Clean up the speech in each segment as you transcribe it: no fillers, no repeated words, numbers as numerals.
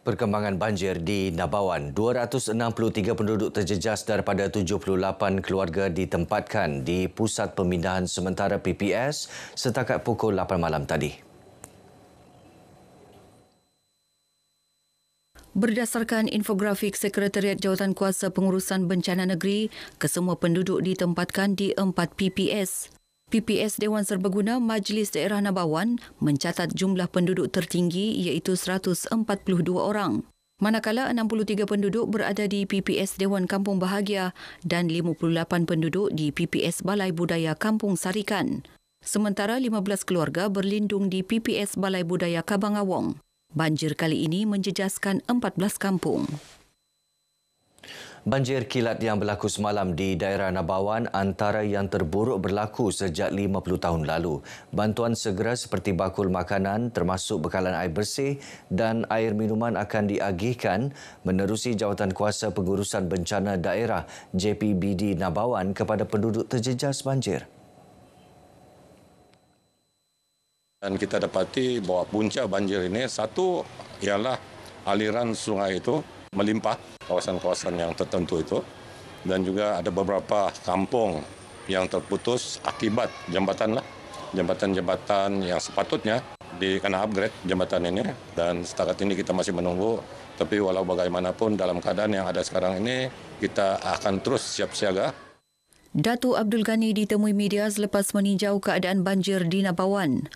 Perkembangan banjir di Nabawan, 263 penduduk terjejas daripada 78 keluarga ditempatkan di Pusat Pemindahan Sementara PPS setakat pukul 8 malam tadi. Berdasarkan infografik Sekretariat Jawatankuasa Pengurusan Bencana Negeri, kesemua penduduk ditempatkan di 4 PPS. PPS Dewan Serbaguna Majlis Daerah Nabawan mencatat jumlah penduduk tertinggi iaitu 142 orang. Manakala 63 penduduk berada di PPS Dewan Kampung Bahagia dan 58 penduduk di PPS Balai Budaya Kampung Sarikan. Sementara 15 keluarga berlindung di PPS Balai Budaya Kabangawong. Banjir kali ini menjejaskan 14 kampung. Banjir kilat yang berlaku semalam di daerah Nabawan antara yang terburuk berlaku sejak 50 tahun lalu. Bantuan segera seperti bakul makanan termasuk bekalan air bersih dan air minuman akan diagihkan menerusi Jawatankuasa Pengurusan Bencana Daerah JPBD Nabawan kepada penduduk terjejas banjir. Dan kita dapati bahawa punca banjir ini satu ialah aliran sungai itu melimpah kawasan-kawasan yang tertentu itu, dan juga ada beberapa kampung yang terputus akibat jambatan yang sepatutnya dikena upgrade jambatan ini, dan setakat ini kita masih menunggu. Tapi walau bagaimanapun dalam keadaan yang ada sekarang ini kita akan terus siap siaga. Datuk Abdul Ghani ditemui media selepas meninjau keadaan banjir di Nabawan.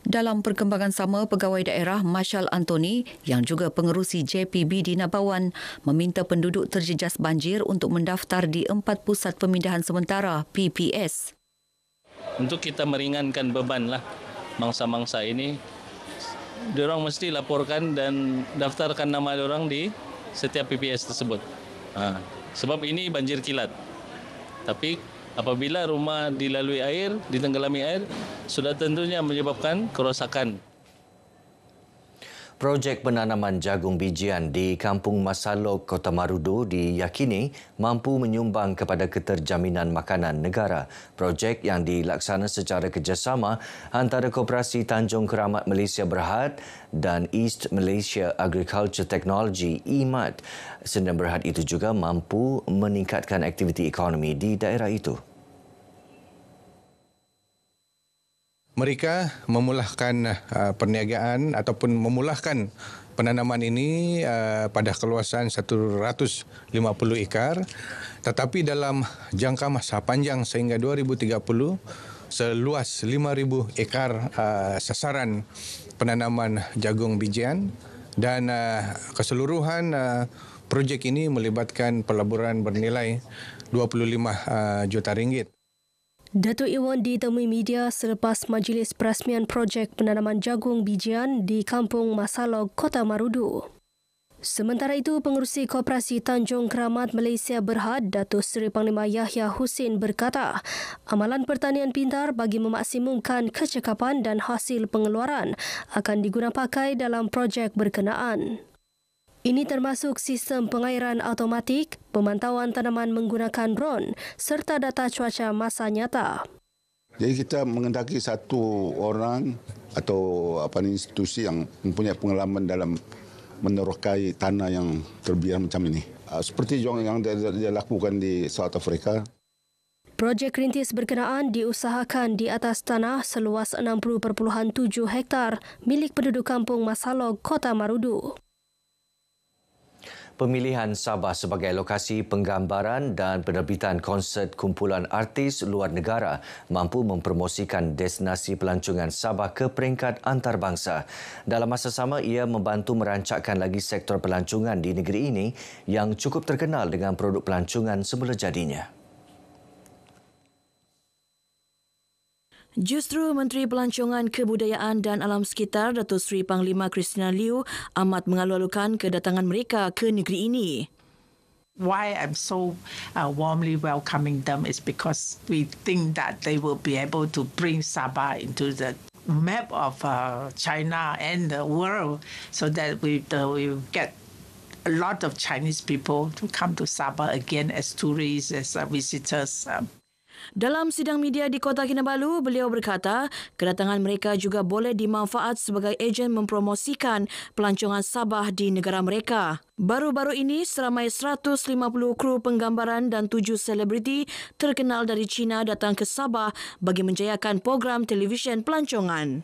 Dalam perkembangan sama, Pegawai Daerah Marshal Anthony yang juga pengerusi JPB di Nabawan meminta penduduk terjejas banjir untuk mendaftar di 4 Pusat Pemindahan Sementara PPS. Untuk kita meringankan beban mangsa-mangsa ini, diorang mesti laporkan dan daftarkan nama diorang di setiap PPS tersebut. Sebab ini banjir kilat. Tapi apabila rumah dilalui air, ditenggelami air, sudah tentunya menyebabkan kerosakan. Projek penanaman jagung bijian di Kampung Masalok, Kota Marudu diyakini mampu menyumbang kepada keterjaminan makanan negara. Projek yang dilaksana secara kerjasama antara Koperasi Tanjung Keramat Malaysia Berhad dan East Malaysia Agriculture Technology (EMAT). Sdn Berhad itu juga mampu meningkatkan aktiviti ekonomi di daerah itu. Mereka memulahkan perniagaan ataupun memulahkan penanaman ini pada keluasan 150 ekar, tetapi dalam jangka masa panjang sehingga 2030 seluas 5,000 ekar sasaran penanaman jagung bijian, dan keseluruhan projek ini melibatkan pelaburan bernilai 25 juta ringgit. Datuk Iwan ditemui media selepas majlis perasmian projek penanaman jagung bijian di Kampung Masalok, Kota Marudu. Sementara itu, Pengerusi Koperasi Tanjung Keramat Malaysia Berhad, Datuk Seri Panglima Yahya Hussein berkata, amalan pertanian pintar bagi memaksimumkan kecekapan dan hasil pengeluaran akan digunakan pakai dalam projek berkenaan. Ini termasuk sistem pengairan automatik, pemantauan tanaman menggunakan drone serta data cuaca masa nyata. Jadi kita mengendaki satu orang atau institusi yang mempunyai pengalaman dalam menerokai tanah yang terbiar macam ini. Seperti yang dia lakukan di South Africa. Projek rintis berkenaan diusahakan di atas tanah seluas 60.7 hektar milik penduduk Kampung Masalok, Kota Marudu. Pemilihan Sabah sebagai lokasi penggambaran dan penerbitan konsert kumpulan artis luar negara mampu mempromosikan destinasi pelancongan Sabah ke peringkat antarabangsa. Dalam masa sama, ia membantu merancakkan lagi sektor pelancongan di negeri ini yang cukup terkenal dengan produk pelancongan semula jadinya. Justru Menteri Pelancongan Kebudayaan dan Alam Sekitar Datuk Seri Panglima Christina Liew amat mengalu-alukan kedatangan mereka ke negeri ini. Why I'm so warmly welcoming them is because we think that they will be able to bring Sabah into the map of China and the world, so that we get a lot of Chinese people to come to Sabah again as tourists, as visitors. Dalam sidang media di Kota Kinabalu, beliau berkata kedatangan mereka juga boleh dimanfaat sebagai ejen mempromosikan pelancongan Sabah di negara mereka. Baru-baru ini, seramai 150 kru penggambaran dan 7 selebriti terkenal dari China datang ke Sabah bagi menjayakan program televisyen pelancongan.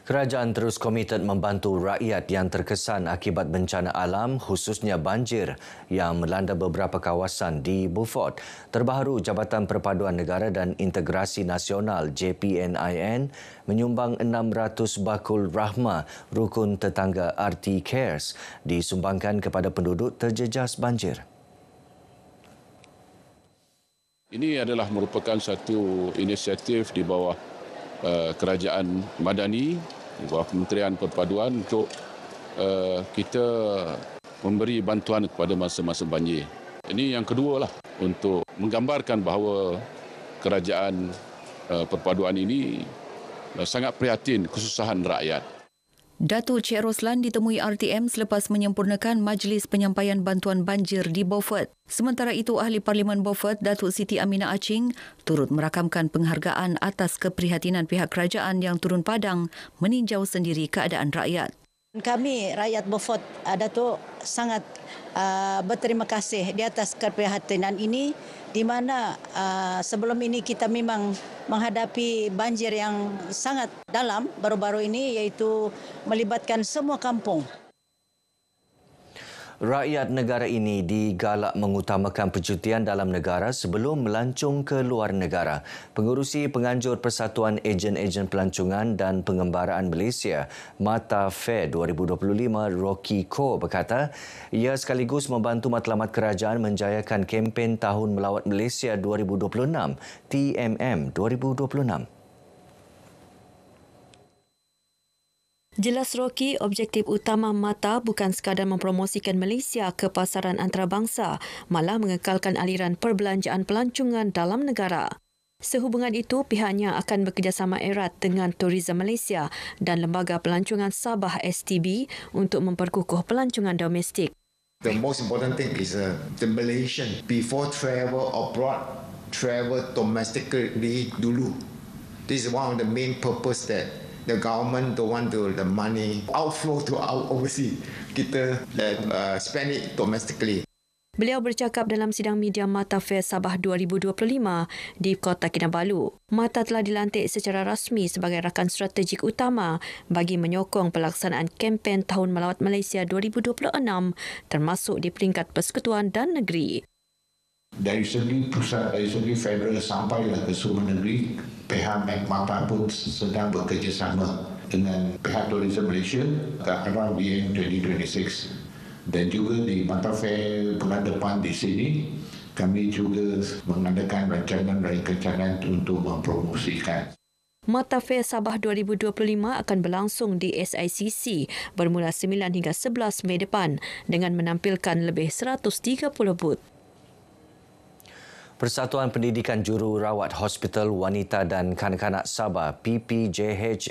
Kerajaan terus komited membantu rakyat yang terkesan akibat bencana alam khususnya banjir yang melanda beberapa kawasan di Beaufort. Terbaru, Jabatan Perpaduan Negara dan Integrasi Nasional JPNIN menyumbang 600 bakul rahmah rukun tetangga RT Cares disumbangkan kepada penduduk terjejas banjir. Ini adalah merupakan satu inisiatif di bawah Kerajaan Madani, di bawah Kementerian Perpaduan untuk kita memberi bantuan kepada masa-masa banjir. Ini yang kedua lah untuk menggambarkan bahawa Kerajaan Perpaduan ini sangat prihatin kesusahan rakyat. Datuk Cik Roslan ditemui RTM selepas menyempurnakan Majlis Penyampaian Bantuan Banjir di Beaufort. Sementara itu, Ahli Parlimen Beaufort, Datuk Siti Aminah Aching, turut merakamkan penghargaan atas keprihatinan pihak kerajaan yang turun padang meninjau sendiri keadaan rakyat. Kami rakyat Beaufort, Datuk, sangat berterima kasih di atas keprihatinan ini, di mana sebelum ini kita memang menghadapi banjir yang sangat dalam baru-baru ini, iaitu melibatkan semua kampung. Rakyat negara ini digalak mengutamakan percutian dalam negara sebelum melancong ke luar negara. Pengurusi Penganjur Persatuan Ejen-Ejen Pelancongan dan Pengembaraan Malaysia, Mata Fair 2025, Rocky Ko berkata, ia sekaligus membantu matlamat kerajaan menjayakan kempen Tahun Melawat Malaysia 2026, TMM 2026. Jelas Rocky, objektif utama Mata bukan sekadar mempromosikan Malaysia ke pasaran antarabangsa, malah mengekalkan aliran perbelanjaan pelancongan dalam negara. Sehubungan itu, pihaknya akan bekerjasama erat dengan Tourism Malaysia dan Lembaga Pelancongan Sabah STB untuk memperkukuh pelancongan domestik. The most important thing is the Malaysian, before travel abroad, travel domestically dulu. This is one of the main purpose that the government don't want the money outflow to overseas. Kita spend it domestically. Beliau bercakap dalam sidang media Mata Fair Sabah 2025 di Kota Kinabalu. Mata telah dilantik secara rasmi sebagai rakan strategik utama bagi menyokong pelaksanaan kempen Tahun Melawat Malaysia 2026 termasuk di peringkat persekutuan dan negeri. Dari segi pusat, dari segi federal sampailah ke semua negeri, pihak Mata pun sedang bekerjasama dengan pihak Tourism Malaysia ke arah BM 2026. Dan juga di Mata Fair bulan depan di sini, kami juga mengadakan rancangan dan kencangan untuk mempromosikan. Mata Fair Sabah 2025 akan berlangsung di SICC bermula 9 hingga 11 Mei depan dengan menampilkan lebih 130 booth. Persatuan Pendidikan Jururawat Hospital Wanita dan Kanak-kanak Sabah PPJHWKKS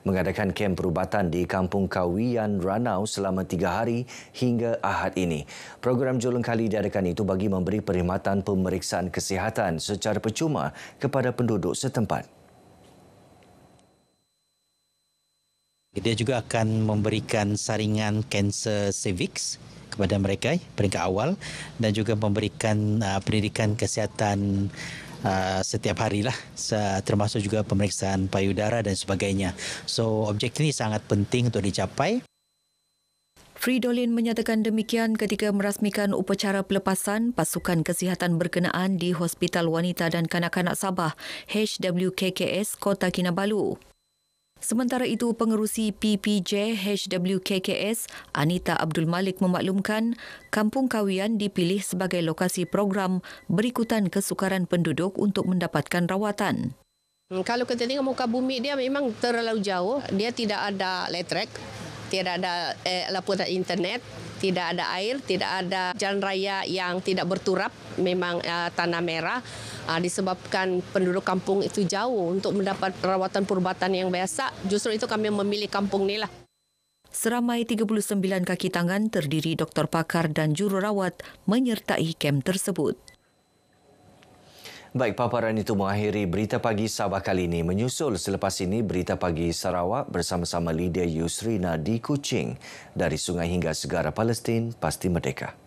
mengadakan kem perubatan di Kampung Kawian Ranau selama 3 hari hingga Ahad ini. Program julung kali diadakan itu bagi memberi perkhidmatan pemeriksaan kesihatan secara percuma kepada penduduk setempat. Dia juga akan memberikan saringan kanser cervix kepada mereka peringkat awal dan juga memberikan pendidikan kesihatan setiap harilah, termasuk juga pemeriksaan payudara dan sebagainya. So objektif ini sangat penting untuk dicapai. Fridolin menyatakan demikian ketika merasmikan upacara pelepasan pasukan kesihatan berkenaan di Hospital Wanita dan Kanak-kanak Sabah HWKKS Kota Kinabalu. Sementara itu, pengerusi PPJ HWKKS Anita Abdul Malik memaklumkan Kampung Kawian dipilih sebagai lokasi program berikutan kesukaran penduduk untuk mendapatkan rawatan. Kalau kita tengok muka bumi dia memang terlalu jauh, dia tidak ada elektrik, tidak ada laporan internet, tidak ada air, tidak ada jalan raya yang tidak berturap, memang tanah merah. Disebabkan penduduk kampung itu jauh untuk mendapat rawatan perubatan yang biasa. Justru itu kami memilih kampung ni lah. Seramai 39 kaki tangan terdiri doktor pakar dan jururawat menyertai kem tersebut. Baik, paparan itu mengakhiri Berita Pagi Sabah kali ini. Menyusul selepas ini Berita Pagi Sarawak bersama-sama Lydia Yusrina di Kuching. Dari sungai hingga segara Palestin, pasti merdeka.